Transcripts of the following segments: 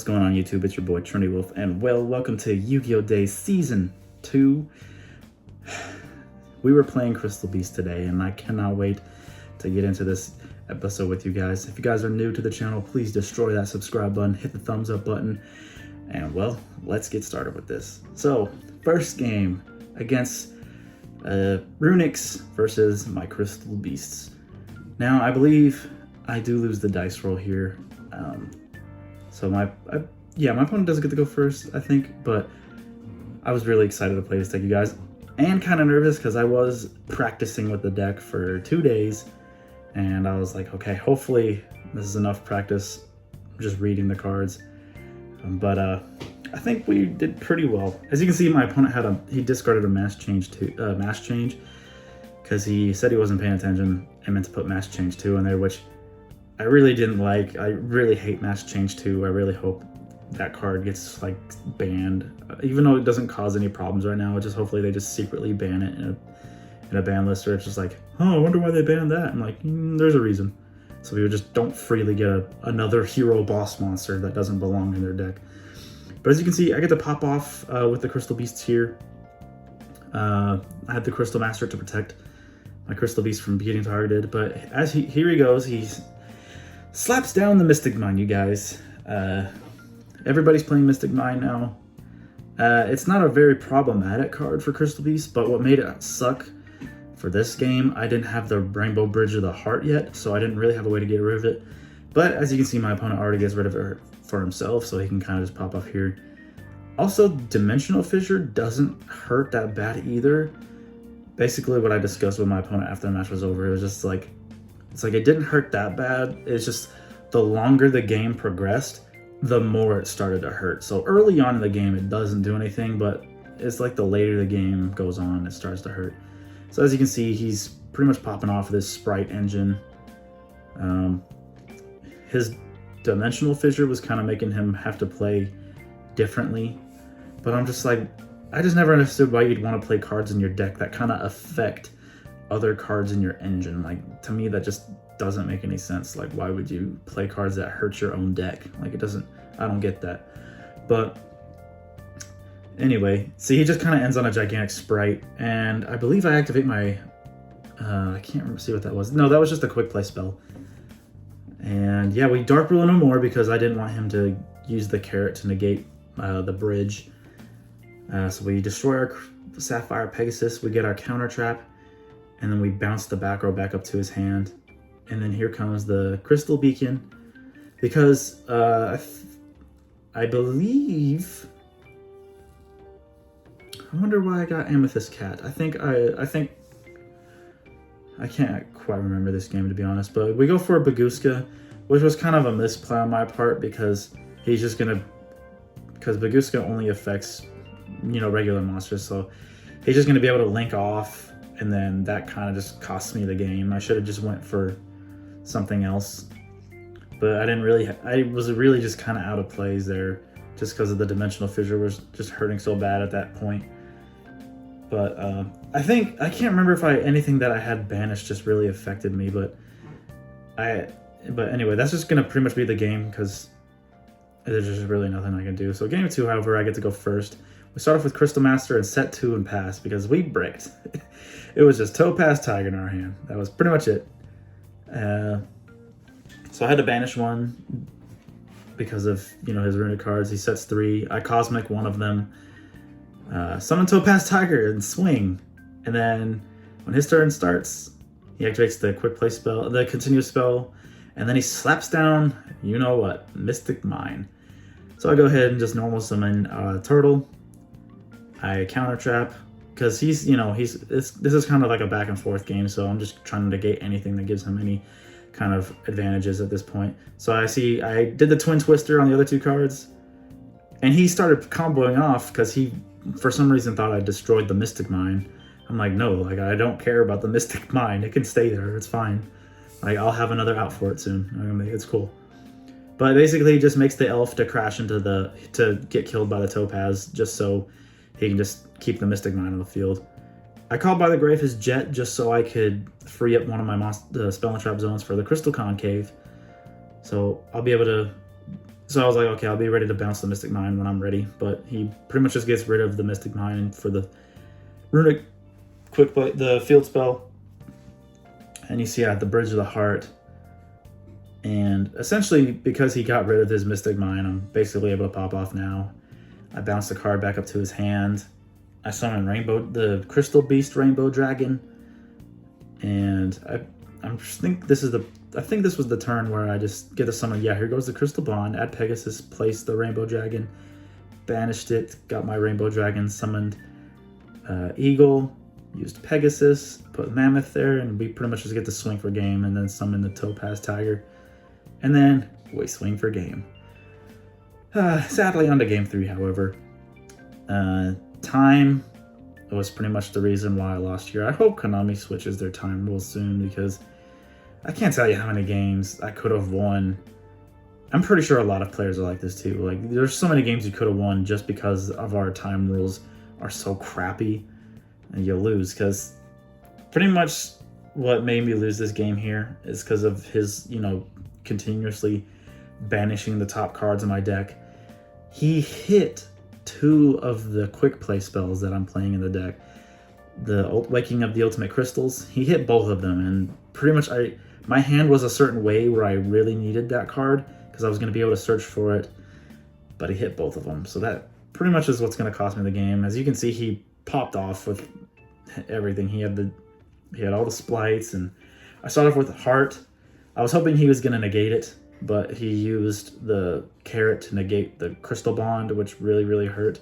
going on YouTube? It's your boy Trinity Wolf, and welcome to Yu-Gi-Oh! Days Season 2. We were playing Crystal Beast today, and I cannot wait to get into this episode with you guys. If you guys are new to the channel, please destroy that subscribe button, hit the thumbs up button, and well, let's get started with this. So, first game against Runix versus my Crystal Beasts. Now, I believe I do lose the dice roll here. So my opponent doesn't get to go first, I think, but I was really excited to play this deck, you guys, and kind of nervous because I was practicing with the deck for 2 days, and I was like, okay, hopefully this is enough practice just reading the cards. But I think we did pretty well. As you can see, my opponent he discarded a mass change because he said he wasn't paying attention and meant to put mass change 2 in there, which I really didn't like. I really hate Mass Change 2. I really hope that card gets like banned, even though it doesn't cause any problems right now. Just hopefully they just secretly ban it in a ban list, or it's just like, oh, I wonder why they banned that. I'm like, there's a reason. So we just don't freely get another hero boss monster that doesn't belong in their deck. But as you can see, I get to pop off with the Crystal Beasts here. I had the Crystal Master to protect my Crystal Beast from getting targeted, but as here he goes, he's slaps down the Mystic Mine, you guys. Everybody's playing Mystic Mine now. It's not a very problematic card for Crystal Beast, but what made it suck for this game, I didn't have the Rainbow Bridge of the Heart yet, so I didn't really have a way to get rid of it. But as you can see, my opponent already gets rid of it for himself, so he can kind of just pop up here. Also, Dimensional Fissure doesn't hurt that bad either. Basically, what I discussed with my opponent after the match was over, it was just like, it's like it didn't hurt that bad. It's just the longer the game progressed, the more it started to hurt. So early on in the game, it doesn't do anything, but it's like the later the game goes on, it starts to hurt. So as you can see, he's pretty much popping off this Sprite engine. His Dimensional Fissure was kind of making him have to play differently. But I'm just like, I just never understood why you'd want to play cards in your deck that kind of affect other cards in your engine. Like, to me, that just doesn't make any sense. Like, why would you play cards that hurt your own deck? Like, it doesn't, I don't get that. But anyway, see, he just kind of ends on a gigantic Sprite, and I believe I activate my I can't remember, see what that was. No, that was just a quick play spell. And yeah, we Dark Rule no more because I didn't want him to use the carrot to negate the bridge. So we destroy our Sapphire Pegasus, we get our counter trap, and then we bounce the back row back up to his hand. And then here comes the Crystal Beacon, because I believe, I wonder why I got Amethyst Cat. I think I can't quite remember this game, to be honest, but we go for a Baguska, which was kind of a misplay on my part, because he's just gonna, because Baguska only affects, you know, regular monsters, so he's just gonna be able to link off, and then that kind of just cost me the game. I should have just went for something else, but I was really just kind of out of plays there, just because of the Dimensional Fissure was just hurting so bad at that point. But I can't remember if anything that I had banished just really affected me, but anyway, that's just gonna pretty much be the game, because there's just really nothing I can do. So game 2, however, I get to go first. We start off with Crystal Master and set 2 and pass, because we bricked. It was just Topaz Tiger in our hand. That was pretty much it. So I had to banish one because of, you know, his runic cards. He sets 3. I Cosmic one of them. Summon Topaz Tiger and swing. And then when his turn starts, he activates the quick play spell, the continuous spell, and then he slaps down, you know what, Mystic Mine. So I go ahead and just normal summon Turtle. I counter trap, because he's, you know, this is kind of like a back and forth game, so I'm just trying to negate anything that gives him any kind of advantages at this point. So I see I did the Twin Twister on the other 2 cards, and he started comboing off because he, for some reason, thought I destroyed the Mystic Mine. I'm like, no, like, I don't care about the Mystic Mine. It can stay there. It's fine. Like, I'll have another out for it soon. I mean, it's cool. But basically, he just makes the elf to crash to get killed by the Topaz, just so he can just keep the Mystic Mine on the field. I called by the grave his Jet just so I could free up one of my spell and trap zones for the Crystal Concave. So I'll be able to So I was like, okay, I'll be ready to bounce the Mystic Mine when I'm ready. But he pretty much just gets rid of the Mystic Mine for the Runic Quick Play, the field spell. And you see I have the Bridge of the Heart. And essentially, because he got rid of his Mystic Mine, I'm basically able to pop off now. I bounce the card back up to his hand. I summon the Crystal Beast Rainbow Dragon. And I think this was the turn where I just get to summon. Yeah, here goes the Crystal Bond. Add Pegasus, place the Rainbow Dragon, banished it, got my Rainbow Dragon, summoned Eagle, used Pegasus, put Mammoth there, and we pretty much just get to swing for game, and then summon the Topaz Tiger, and then we swing for game. Sadly, on to game 3, however. Time was pretty much the reason why I lost here. I hope Konami switches their time rules soon, because I can't tell you how many games I could have won. I'm pretty sure a lot of players are like this too. Like, there's so many games you could have won just because of our time rules are so crappy, and you lose. Because pretty much what made me lose this game here is because of his, continuously banishing the top cards in my deck. He hit 2 of the quick play spells that I'm playing in the deck. The Waking of the Ultimate Crystals, he hit both of them, and pretty much my hand was a certain way where I really needed that card because I was going to be able to search for it, but he hit both of them. So that pretty much is what's going to cost me the game. As you can see, he popped off with everything. He had all the splites, and I started off with Heart. I was hoping he was going to negate it, but he used the Carrot to negate the Crystal Bond, which really, really hurt.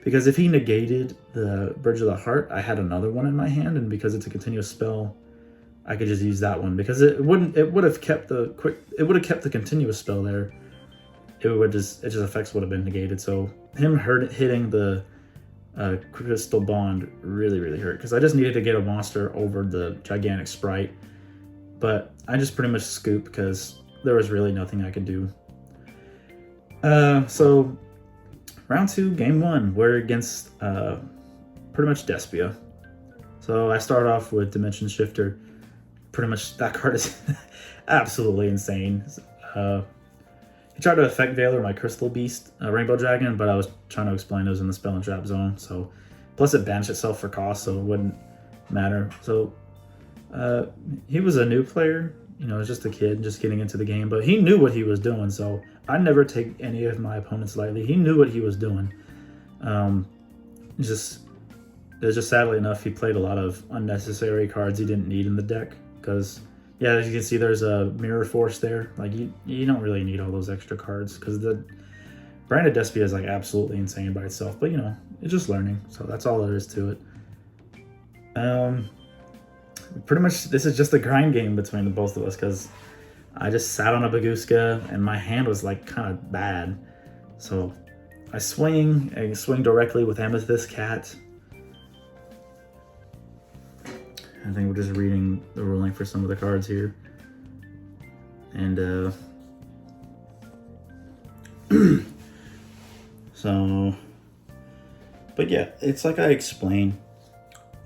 Because if he negated the Bridge of the Heart, I had another one in my hand, and because it's a continuous spell, I could just use that one, because it would have kept the continuous spell there. It just effects would have been negated. So him hitting the Crystal Bond really, really hurt, because I just needed to get a monster over the gigantic sprite, but I just pretty much scooped because there was really nothing I could do. So round 2, game 1, we're against pretty much Despia. So I start off with Dimension Shifter. Pretty much that card is absolutely insane. He tried to Effect Veiler my Crystal Beast, Rainbow Dragon, but I was trying to explain it was in the Spell and Trap zone. So plus it banished itself for cost, so it wouldn't matter. So he was a new player, just a kid just getting into the game, but he knew what he was doing. So I never take any of my opponents lightly. He knew what he was doing. Just sadly enough, he played a lot of unnecessary cards he didn't need in the deck. Because, yeah, as you can see, there's a Mirror Force there. Like, you don't really need all those extra cards, because the Branded Despia is, like, absolutely insane by itself. But, it's just learning. So that's all there is to it. Pretty much, this is just a grind game between the both of us, because I just sat on a Baguska, and my hand was, like, kind of bad. So I swing directly with Amethyst Cat. I think we're just reading the ruling for some of the cards here. And, so, but yeah, it's like I explain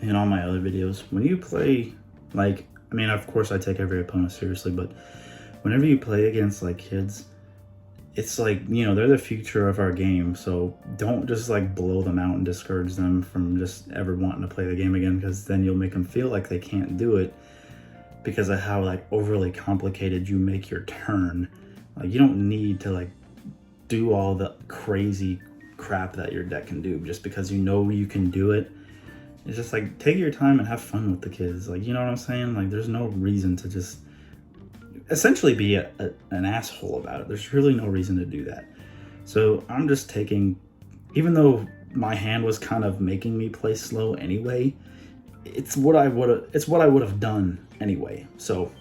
in all my other videos. When you play, of course I take every opponent seriously, but whenever you play against, kids, it's they're the future of our game. So don't just blow them out and discourage them from just ever wanting to play the game again, because then you'll make them feel like they can't do it because of how overly complicated you make your turn. You don't need to do all the crazy crap that your deck can do just because you can do it. It's just take your time and have fun with the kids. You know what I'm saying? There's no reason to just essentially be an asshole about it. There's really no reason to do that. So I'm just taking, even though my hand was kind of making me play slow anyway, it's what I would have done anyway. So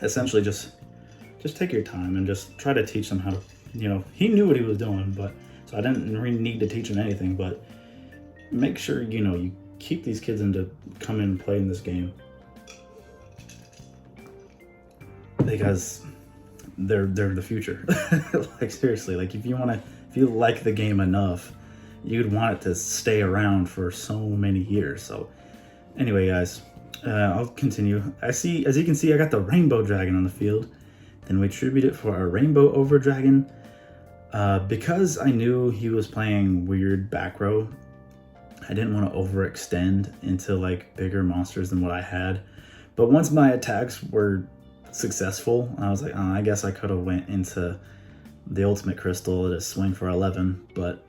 essentially just take your time and just try to teach them how to, he knew what he was doing, but so I didn't really need to teach him anything, but make sure, you keep these kids into come in and play in this game. Because they're the future. Seriously, if you like the game enough, you'd want it to stay around for so many years. So anyway, guys, I'll continue. As you can see, I got the Rainbow Dragon on the field. Then we tribute it for our Rainbow Over Dragon. Because I knew he was playing weird back row, I didn't want to overextend into like bigger monsters than what I had. But once my attacks were successful, I was like, oh, I guess I could have went into the ultimate crystal to swing for 11, but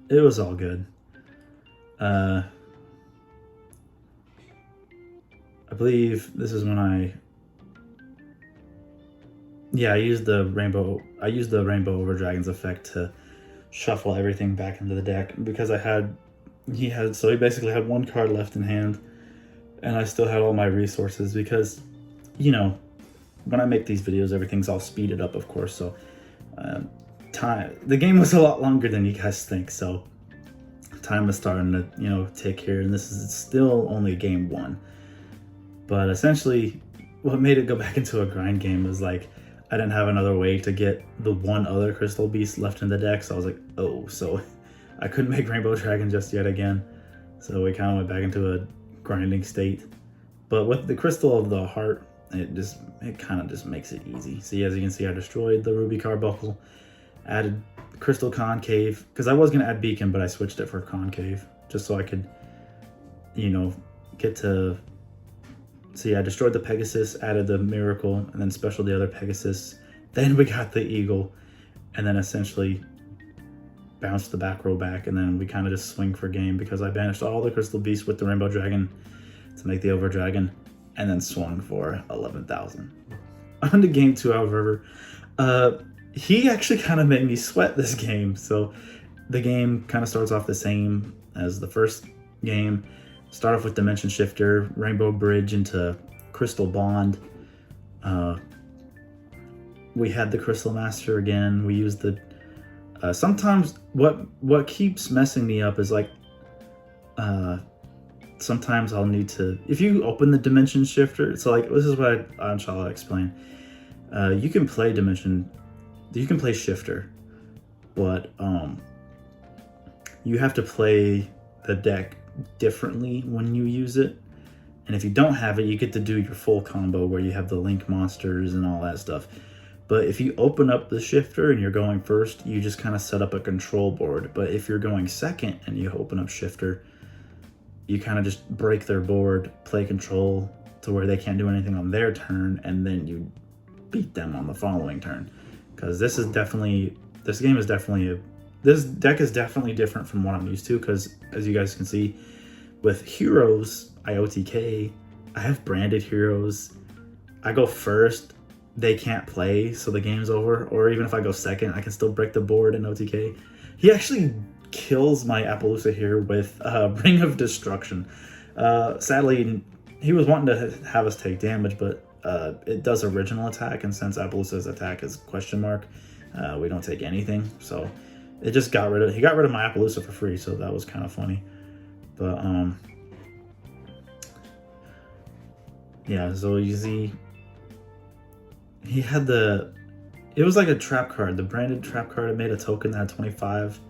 it was all good. I believe this is when I used the rainbow over dragons effect to shuffle everything back into the deck, because he basically had one card left in hand, and I still had all my resources, because when I make these videos, everything's all speeded up, of course, so the game was a lot longer than you guys think, so time is starting to tick here, and this is still only game 1. But essentially what made it go back into a grind game was like I didn't have another way to get the one other crystal beast left in the deck, so I was like, oh, so I couldn't make Rainbow Dragon just yet again, so we kind of went back into a grinding state. But with the Crystal of the Heart, it kind of just makes it easy. See, as you can see, I destroyed the Ruby Carbuncle, added Crystal Concave, because I was going to add Beacon, but I switched it for Concave, just so I could, get to... See, I destroyed the Pegasus, added the Miracle, and then special the other Pegasus. Then we got the Eagle, and then essentially bounced the back row back, and then we kind of just swing for game, because I banished all the Crystal Beasts with the Rainbow Dragon to make the Over Dragon, and then swung for 11,000. On to game 2, however, he actually kind of made me sweat this game. So the game kind of starts off the same as the first game. Start off with Dimension Shifter, Rainbow Bridge into Crystal Bond. We had the Crystal Master again. We used the... sometimes what keeps messing me up is like... sometimes I'll need to... If you open the Dimension Shifter, so like this is what I'm trying to explain. You can play Shifter, but you have to play the deck differently when you use it, and if you don't have it, you get to do your full combo where you have the link monsters and all that stuff. But if you open up the Shifter and you're going first, you just kind of set up a control board. But if you're going second and you open up Shifter, you kind of just break their board, play control to where they can't do anything on their turn, and then you beat them on the following turn. Because this deck is definitely different from what I'm used to, because as you guys can see, with heroes, I OTK, I have branded heroes. I go first, they can't play, so the game's over. Or even if I go second, I can still break the board and OTK. He actually kills my Appaloosa here with Ring of Destruction. Sadly, he was wanting to have us take damage, but it does original attack, and since Appaloosa's attack is question mark, we don't take anything, so he got rid of my Appaloosa for free, so that was kind of funny. But yeah, so you see, he had it was like a trap card, the branded trap card. It made a token that had 25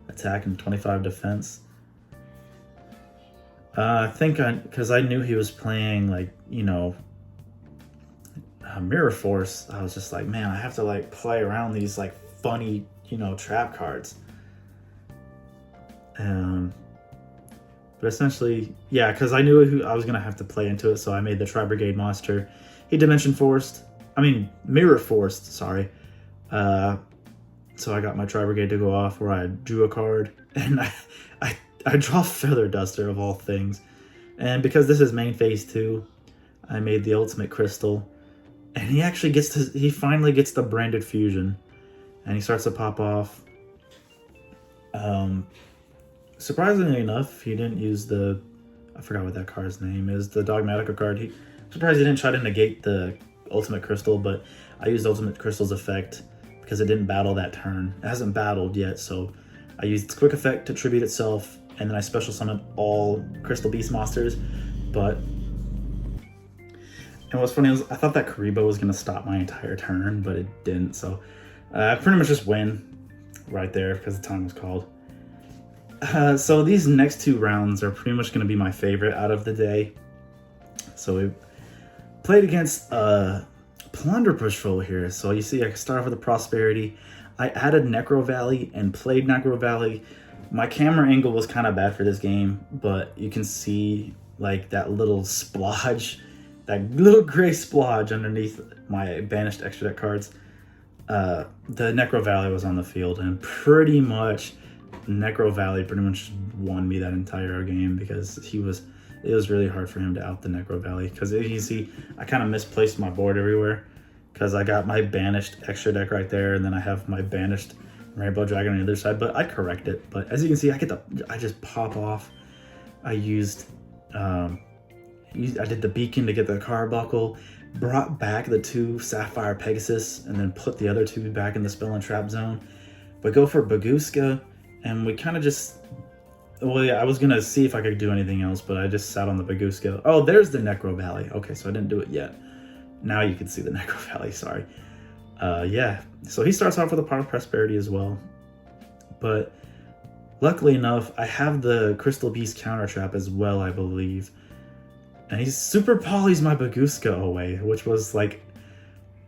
attack and 25 defense. I think because I knew he was playing like, Mirror Force, I was just like, man, I have to like play around these like funny, trap cards. But essentially, yeah, because I knew I was gonna have to play into it, so I made the Tri Brigade monster. He Mirror Forced, sorry. So I got my Tri Brigade to go off, where I drew a card, and I draw Feather Duster of all things. And because this is main phase 2, I made the Ultimate Crystal, and he finally gets the branded fusion, and he starts to pop off. Surprisingly enough, he didn't use I forgot what that card's name is, the Dogmatica card. I'm surprised he didn't try to negate the Ultimate Crystal, but I used Ultimate Crystal's effect because it didn't battle that turn. It hasn't battled yet, so I used its quick effect to tribute itself, and then I special summoned all Crystal Beast monsters. And what's funny is I thought that Karibo was going to stop my entire turn, but it didn't, so I pretty much just win right there because the time was called. So these next 2 rounds are pretty much going to be my favorite out of the day. So we played against Plunder Patrol here. So you see I start off with the Prosperity. I added Necro Valley and played Necro Valley. My camera angle was kind of bad for this game, but you can see like that little splodge, that little gray splodge underneath my banished extra deck cards. The Necro Valley was on the field, and pretty much Necro Valley pretty much won me that entire game because it was really hard for him to out the Necro Valley, because you see I kind of misplaced my board everywhere because I got my banished extra deck right there, and then I have my banished Rainbow Dragon on the other side, but I correct it. But as you can see, I just pop off. I did the beacon to get the carbuncle, brought back the 2 Sapphire Pegasus, and then put the other 2 back in the spell and trap zone. But go for Baguska, and we kind of just... Well, yeah, I was going to see if I could do anything else, but I just sat on the Baguska. Oh, there's the Necro Valley. Okay, so I didn't do it yet. Now you can see the Necro Valley, sorry. Yeah, so he starts off with a Pot of Prosperity as well. But luckily enough, I have the Crystal Beast counter trap as well, I believe. And he super polys my Baguska away, which was like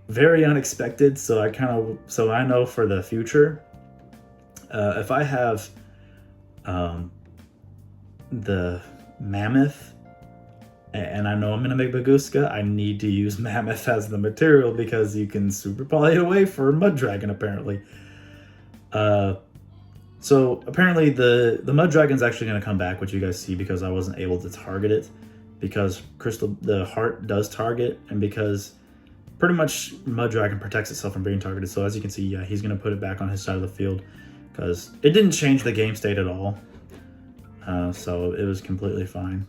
very unexpected. So I know for the future, if I have the Mammoth and I know I'm gonna make Baguska, I need to use Mammoth as the material because you can super poly it away for Mud Dragon apparently. So apparently the Mud Dragon's actually gonna come back, which you guys see because I wasn't able to target it. Because the heart does target, and because pretty much Mud Dragon protects itself from being targeted. So as you can see, yeah, he's going to put it back on his side of the field because it didn't change the game state at all. So it was completely fine.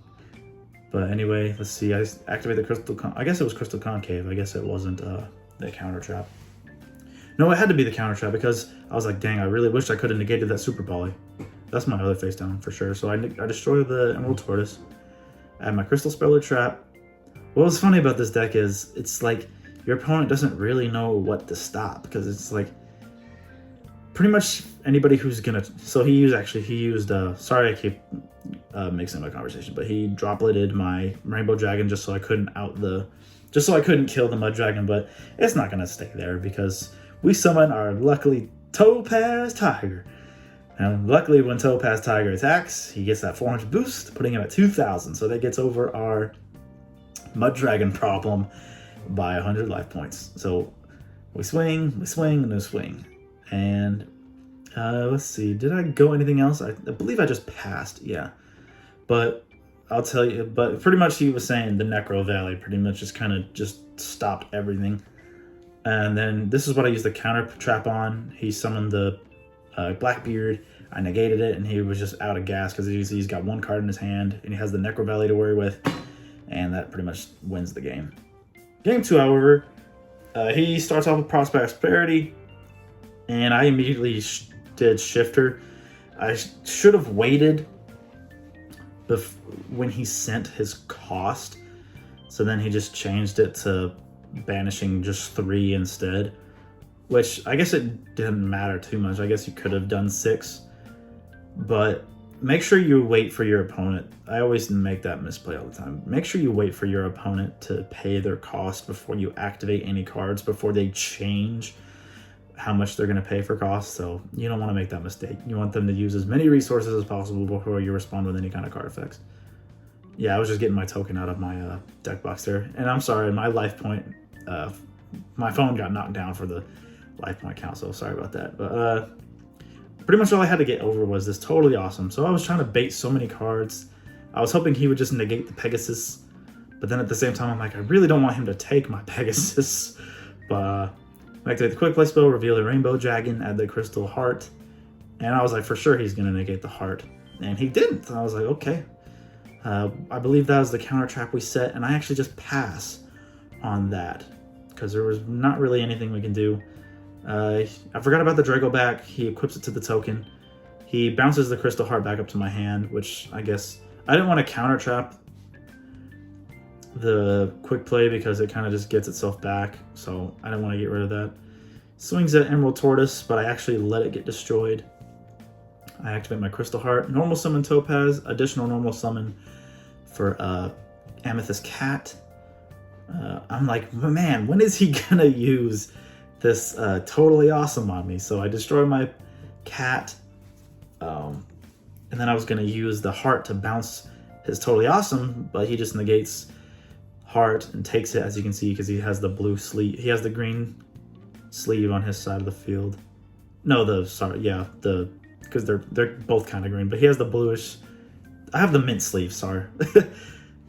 But anyway, let's see. I activated the Crystal I guess it was Crystal Concave. I guess it wasn't the counter trap. No, it had to be the counter trap because I was like, dang, I really wish I could have negated that Super Poly. That's my other face down for sure. So I destroyed the Emerald Tortoise. I have my Crystal Speller Trap. What's funny about this deck is it's like your opponent doesn't really know what to stop because it's like pretty much anybody who's gonna. So he used. Sorry, I keep mixing my conversation, but he dropleted my Rainbow Dragon just so I couldn't kill the Mud Dragon. But it's not gonna stay there because we summon our luckily Topaz Tiger. And luckily, when Topaz Tiger attacks, he gets that 400 boost, putting him at 2,000. So that gets over our Mud Dragon problem by 100 life points. So we swing, and then swing. And let's see, did I go anything else? I believe I just passed, yeah. But I'll tell you, but pretty much he was saying the Necro Valley pretty much just stopped everything. And then this is what I used the counter trap on. He summoned the Blackbeard. I negated it, and he was just out of gas because he's got 1 card in his hand, and he has the Necro Valley to worry with, and that pretty much wins the game. Game 2, however, he starts off with Prosperity, and I immediately did Shifter. I should have waited when he sent his cost, so then he just changed it to banishing just 3 instead. Which, I guess it didn't matter too much. I guess you could have done 6. But make sure you wait for your opponent. I always make that misplay all the time. Make sure you wait for your opponent to pay their cost before you activate any cards, before they change how much they're going to pay for cost. So you don't want to make that mistake. You want them to use as many resources as possible before you respond with any kind of card effects. Yeah, I was just getting my token out of my deck box there. And I'm sorry, my life point, my phone got knocked down for the life point count, so sorry about that. But pretty much all I had to get over was this totally awesome. So I was trying to bait so many cards. I was hoping he would just negate the Pegasus, but then at the same time I'm like, I really don't want him to take my Pegasus. But activate the quick play spell, reveal the Rainbow Dragon, add the Crystal Heart, and I was like, for sure he's gonna negate the heart, and he didn't. I was like, okay. I believe that was the counter trap we set, and I actually just pass on that because there was not really anything we can do. I forgot about the Drago back. He equips it to the token. He bounces the Crystal Heart back up to my hand, which I guess I didn't want to counter trap the quick play because it kind of just gets itself back, so I didn't want to get rid of that. Swings at Emerald Tortoise, but I actually let it get destroyed. I activate my Crystal Heart, normal summon Topaz, additional normal summon for Amethyst Cat. I'm like, man, when is he gonna use this totally awesome on me. So I destroy my cat, and then I was gonna use the heart to bounce his totally awesome, but he just negates heart and takes it, as you can see, because he has the blue sleeve. He has the green sleeve on his side of the field. No, because they're both kind of green, but he has the bluish. I have the mint sleeve. Sorry, so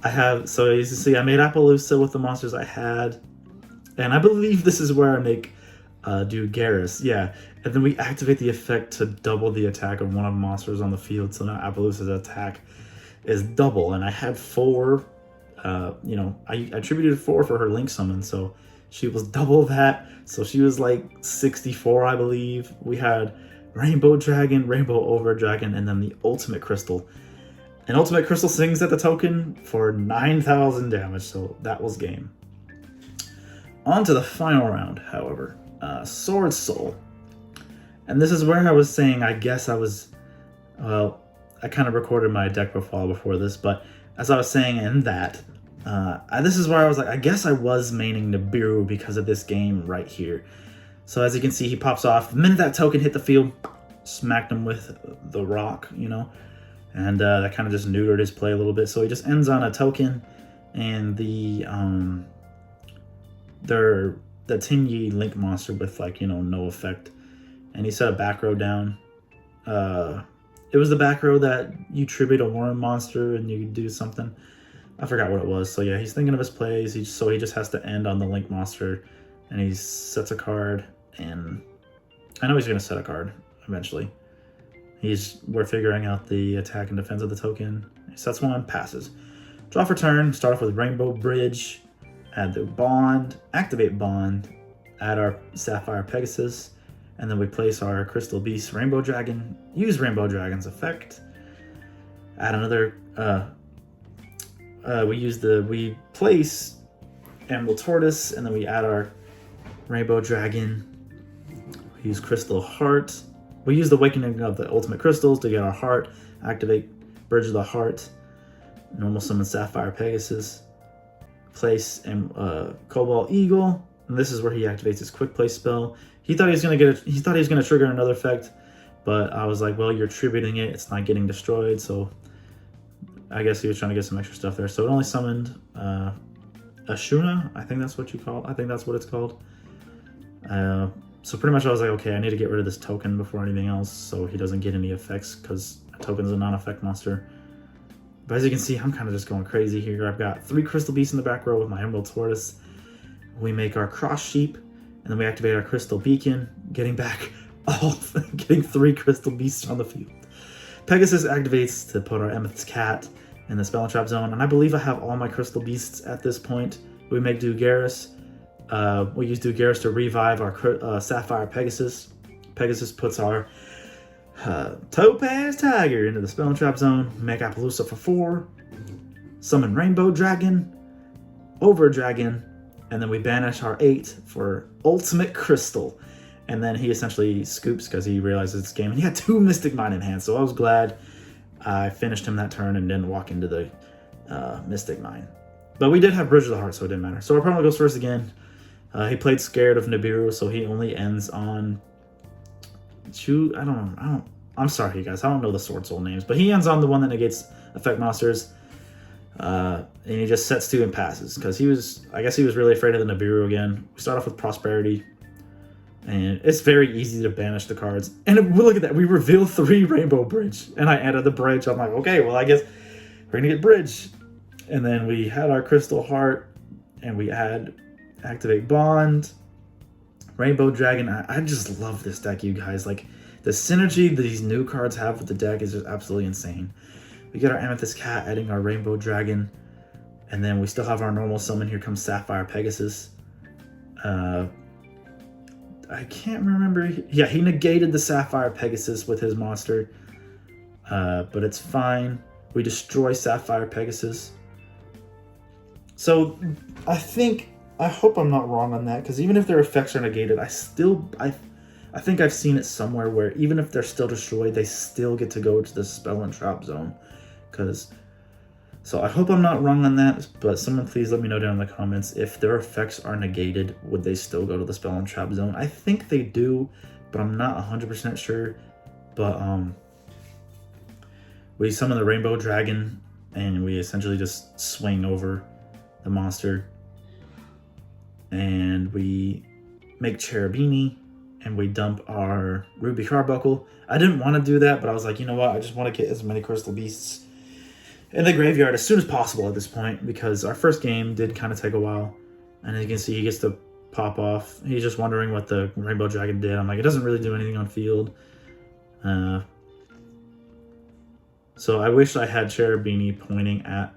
as you can see, I made Appaloosa with the monsters I had, and I believe this is where I make do Garrus, yeah, and then we activate the effect to double the attack of one of the monsters on the field. So now Appaloosa's attack is double, and I had 4. I attributed 4 for her link summon, so she was double that. So she was like 64, I believe. We had Rainbow Dragon, Rainbow Over Dragon, and then the Ultimate Crystal. And Ultimate Crystal sings at the token for 9,000 damage, so that was game. On to the final round, however. Sword Soul. And this is where I was saying, I guess I kind of recorded my deck profile before this, but as I was saying in that, this is where I was like, I guess I was maining Nibiru because of this game right here. So as you can see, he pops off. The minute that token hit the field, smacked him with the rock, and that kind of just neutered his play a little bit. So he just ends on a token, and the 10-Yi Link monster with no effect. And he set a back row down. It was the back row that you tribute a worm monster and you do something. I forgot what it was. So yeah, he's thinking of his plays. He just has to end on the Link monster, and he sets a card. And I know he's gonna set a card eventually. We're figuring out the attack and defense of the token. He sets one, passes. Draw for turn. Start off with Rainbow Bridge. Add the Bond. Activate Bond. Add our Sapphire Pegasus. And then we place our Crystal Beast Rainbow Dragon. Use Rainbow Dragon's effect. Add another. We place Emerald Tortoise, and then we add our Rainbow Dragon. We use Crystal Heart. We use the Awakening of the Ultimate Crystals to get our heart. Activate Bridge of the Heart. Normal summon Sapphire Pegasus. Place Cobalt Eagle. And this is where he activates his Quick Play spell. He thought he was gonna trigger another effect, but I was like, well, you're tributing it. It's not getting destroyed, so I guess he was trying to get some extra stuff there. So it only summoned Ashuna. I think that's what it's called. So pretty much I was like, okay, I need to get rid of this token before anything else, so he doesn't get any effects, because a token's a non-effect monster. But as you can see, I'm kind of just going crazy here. I've got 3 Crystal Beasts in the back row with my Emerald Tortoise. We make our Cross Sheep, and then we activate our Crystal Beacon, getting 3 Crystal Beasts on the field. Pegasus activates to put our Amethyst Cat in the Spell and Trap zone, and I believe I have all my Crystal Beasts at this point. We make Dugaris. We use Dugaris to revive our Sapphire Pegasus. Pegasus puts our Topaz Tiger into the Spell and Trap zone. Make Appaloosa for 4. Summon Rainbow Dragon, Over Dragon, and then we banish our 8 for Ultimate Crystal. And then he essentially scoops because he realizes it's game. And he had 2 Mystic Mine in hand, so I was glad I finished him that turn and didn't walk into the Mystic Mine. But we did have Bridge of the Heart, so it didn't matter. So our opponent goes first again. He played Scared of Nibiru, so he only ends on... I'm sorry, you guys. I don't know the Sword Soul names, but he ends on the one that negates effect monsters. And he just sets 2 and passes, because I guess he was really afraid of the Nibiru again. We start off with Prosperity, and it's very easy to banish the cards. And look at that, we reveal 3 Rainbow Bridge, and I added the Bridge. I'm like, okay, well, I guess we're gonna get Bridge. And then we had our Crystal Heart, and we activate Bond, Rainbow Dragon. I just love this deck, you guys. Like, the synergy these new cards have with the deck is just absolutely insane. We get our Amethyst Cat, adding our Rainbow Dragon, and then we still have our normal summon. Here comes Sapphire Pegasus. I can't remember. Yeah, he negated the Sapphire Pegasus with his monster, but it's fine. We destroy Sapphire Pegasus. So I hope I'm not wrong on that, because even if their effects are negated, I think I've seen it somewhere where even if they're still destroyed, they still get to go to the Spell and Trap zone. Because So I hope I'm not wrong on that, but someone please let me know down in the comments if their effects are negated, would they still go to the spell and trap zone? I think they do, but I'm not 100% sure. But we summon the Rainbow Dragon and we essentially just swing over the monster, and we make Cherubini and we dump our Ruby Carbuncle. I didn't want to do that, but I was like, you know what? I just want to get as many Crystal Beasts in the graveyard as soon as possible at this point, because our first game did kind of take a while. And as you can see, he gets to pop off. He's just wondering what the Rainbow Dragon did. I'm like, it doesn't really do anything on field. So I wish I had Cherubini pointing at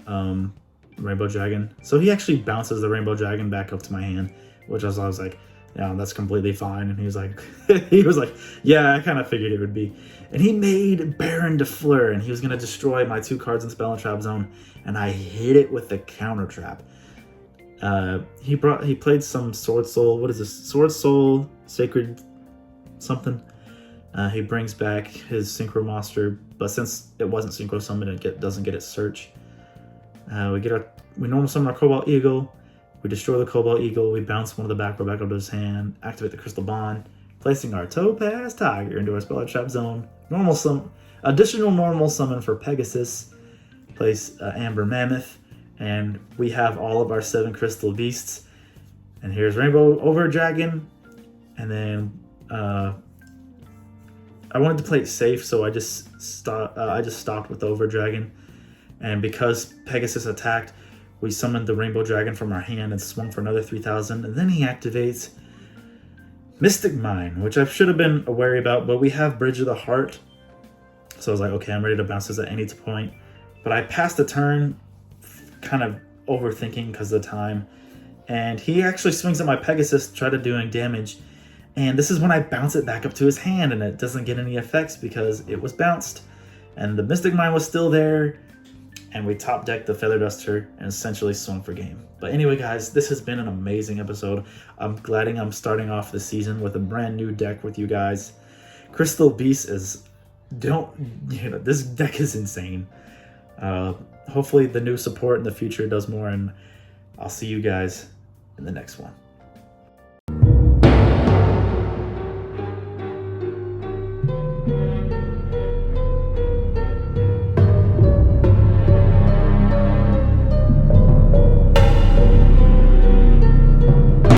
Rainbow Dragon. So he actually bounces the Rainbow Dragon back up to my hand, which I was like, yeah, that's completely fine. And he was like, yeah, I kind of figured it would be. And he made Baron de Fleur, and he was going to destroy my 2 cards in Spell and Trap Zone, and I hit it with the counter trap. He played some Sword Soul. What is this? Sword Soul, Sacred something. He brings back his Synchro Monster, but since it wasn't Synchro Summon, it doesn't get its search. We normal summon our Cobalt Eagle. We destroy the Cobalt Eagle. We bounce one of the back row back up to his hand. Activate the Crystal Bond, placing our Topaz Tiger into our Spell and Trap Zone. Additional normal summon for Pegasus. Place Amber Mammoth, and we have all of our 7 Crystal Beasts. And here's Rainbow Over Dragon, and then I wanted to play it safe, so I just stopped with the Over Dragon. And because Pegasus attacked, we summoned the Rainbow Dragon from our hand and swung for another 3,000. And then he activates Mystic Mine, which I should have been wary about, but we have Bridge of the Heart. So I was like, okay, I'm ready to bounce this at any point. But I passed the turn, kind of overthinking because of the time. And he actually swings at my Pegasus to try to do damage. And this is when I bounce it back up to his hand, and it doesn't get any effects because it was bounced. And the Mystic Mine was still there. And we top decked the Feather Duster and essentially swung for game. But anyway, guys, this has been an amazing episode. I'm glad I'm starting off the season with a brand new deck with you guys. Crystal Beast this deck is insane. Hopefully the new support in the future does more, and I'll see you guys in the next one.